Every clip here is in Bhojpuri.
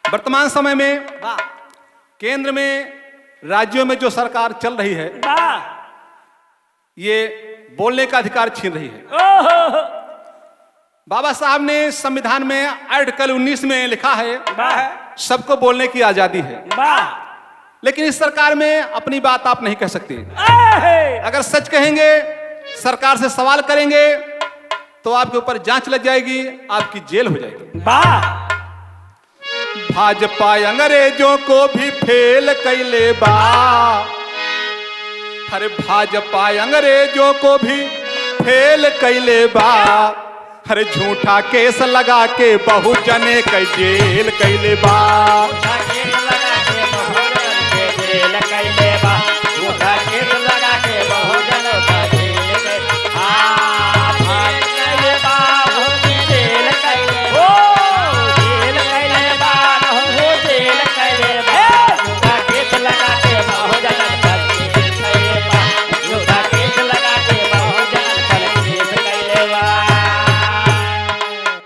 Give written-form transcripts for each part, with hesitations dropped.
वर्तमान समय में केंद्र में राज्यों में जो सरकार चल रही है ये बोलने का अधिकार छीन रही है। बाबा साहब ने संविधान में आर्टिकल 19 में लिखा है सबको बोलने की आजादी है, लेकिन इस सरकार में अपनी बात आप नहीं कह सकते। अगर सच कहेंगे, सरकार से सवाल करेंगे तो आपके ऊपर जांच लग जाएगी, आपकी जेल हो जाएगी। भाजपा अंग्रेजों को भी फेल कैले बा, अरे भाजपा अंग्रेजों को भी फेल कैले बा, अरे झूठा केस लगा के बहुजने के जेल कैले बा।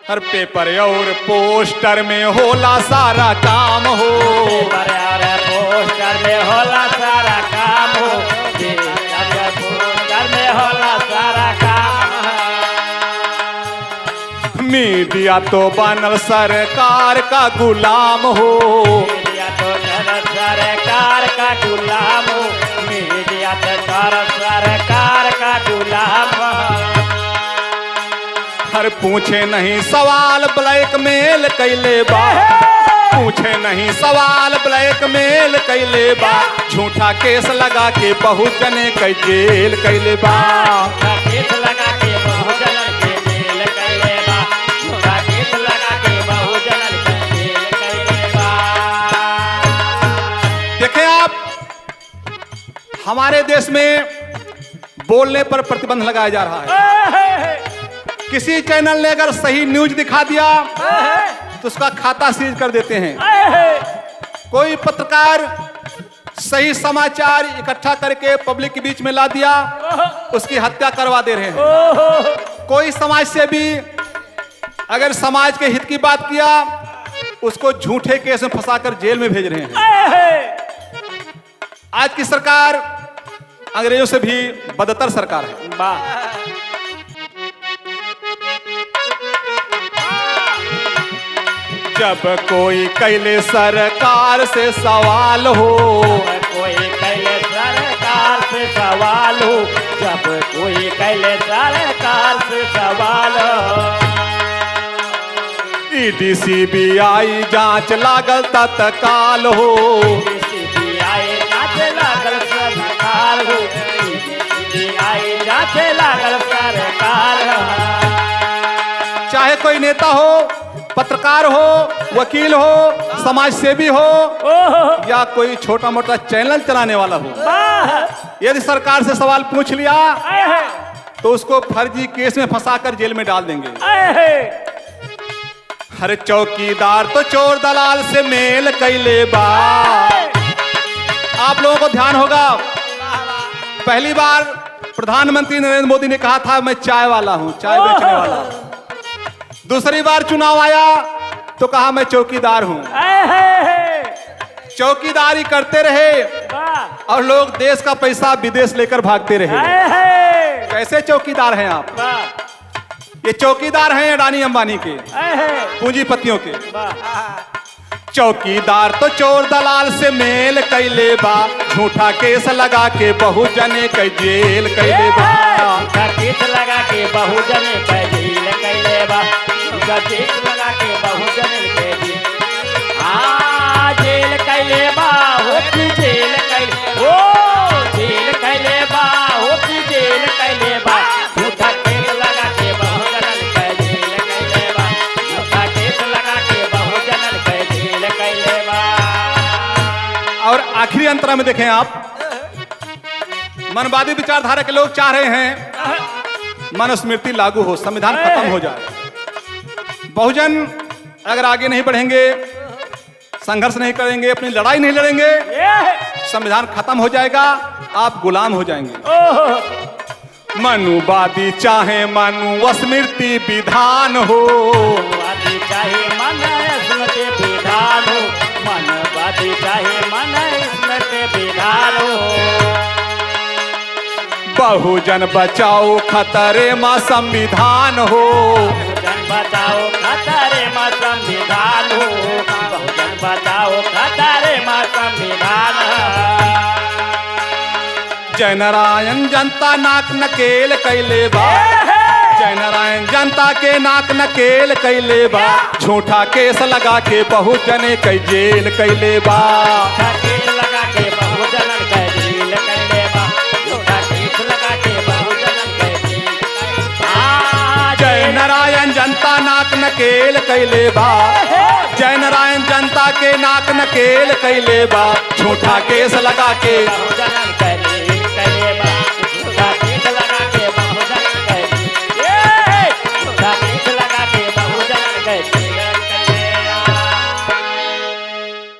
हर पेपर और पोस्टर में होला सारा काम हो, पेपर और पोस्टर में होला सारा काम हो, पोस्टर में होला सारा काम। मीडिया तो बनल सरकार का गुलाम हो, मीडिया तो सरकार का गुलाम हो, मीडिया तो सरकार का गुलाम हो। हर पूछे नहीं सवाल ब्लैकमेल कैले बा, पूछे नहीं सवाल ब्लैकमेल कैले बा, झूठा केस लगा के बहुजने के जेल कैले बा। केस लगा के बहुजन के जेल कैले बा, झूठा केस लगा के बहुजन के जेल कैले बा। देखें आप, हमारे देश में बोलने पर प्रतिबंध लगाया जा रहा है। किसी चैनल ने अगर सही न्यूज दिखा दिया तो उसका खाता सीज कर देते हैं। कोई पत्रकार सही समाचार इकट्ठा करके पब्लिक के बीच में ला दिया, उसकी हत्या करवा दे रहे हैं। कोई समाज से भी अगर समाज के हित की बात किया, उसको झूठे केस में फंसाकर जेल में भेज रहे हैं। आज की सरकार अंग्रेजों से भी बदतर सरकार है। जब कोई कैले सरकार से सवाल हो, कोई कैले सरकार से सवाल हो, जब कोई कैले सरकार से सवाल हो। ईडी सीबीआई जांच लागल तत्काल हो, सीबीआई जांच लागल सरकार हो, सीबीआई जांच लागल सरकार हो। चाहे कोई नेता हो, पत्रकार हो, वकील हो, समाज सेवी हो या कोई छोटा मोटा चैनल चलाने वाला हो, यदि सरकार से सवाल पूछ लिया तो उसको फर्जी केस में फंसाकर जेल में डाल देंगे। हर चौकीदार तो चोर दलाल से मेल कैले बा। आप लोगों को ध्यान होगा, पहली बार प्रधानमंत्री नरेंद्र मोदी ने कहा था मैं चाय वाला हूं, चाय बेचने वाला हूं। दूसरी बार चुनाव आया तो कहा मैं चौकीदार हूं। चौकीदारी करते रहे और लोग देश का पैसा विदेश लेकर भागते रहे। कैसे चौकीदार हैं आप? ये चौकीदार हैं अडानी अंबानी के, पूंजीपतियों के। चौकीदार तो चोर दलाल से मेल कैले बा, झूठा केस लगा के बहुजने के जेल कैले बा। केस लगा के बहुजने के जेल कैले बा, केस लगा के बहुजने के जेल जेल कैले बा, हो जेल कैले, ओ जेल कैले बा, हो जेल कैले बा, झूठा केस लगा के बहुजन के जेल कैले बा, झूठा केस लगा के बहुजन के जेल कैले बा। और आखिरी अंतरा में देखें आप, मनवादी विचारधारा के लोग चाह रहे हैं मनुस्मृति लागू हो, संविधान खत्म हो जाए। बहुजन अगर आगे नहीं बढ़ेंगे, संघर्ष नहीं करेंगे, अपनी लड़ाई नहीं लड़ेंगे, संविधान खत्म हो जाएगा, आप गुलाम हो जाएंगे। मनुवादी चाहे मनुस्मृति विधान हो, चाहे मनुस्मृति विधान हो, मन बाती चाहे मन इसमें के बिगाड़ हो बहुजन बचाओ खतरे माँ संविधान हो बहुजन बचाओ खतरे में संविधान हो बहुजन बचाओ खतरे में संविधान जय नारायण जनता नाक नकेल कैले बा जय नारायण जनता के नाक नकेल कैले बा झूठा केस लगा के बहुजन के जेल कैले बा केस लगा के बहुजन के जेल कैले बा झूठा केस लगा के बहुजन के जेल जय नारायण जनता नाक नकेल कैले बा जय नारायण जनता के नाक नकेल कैले बा झूठा केस लगा के बहुजन के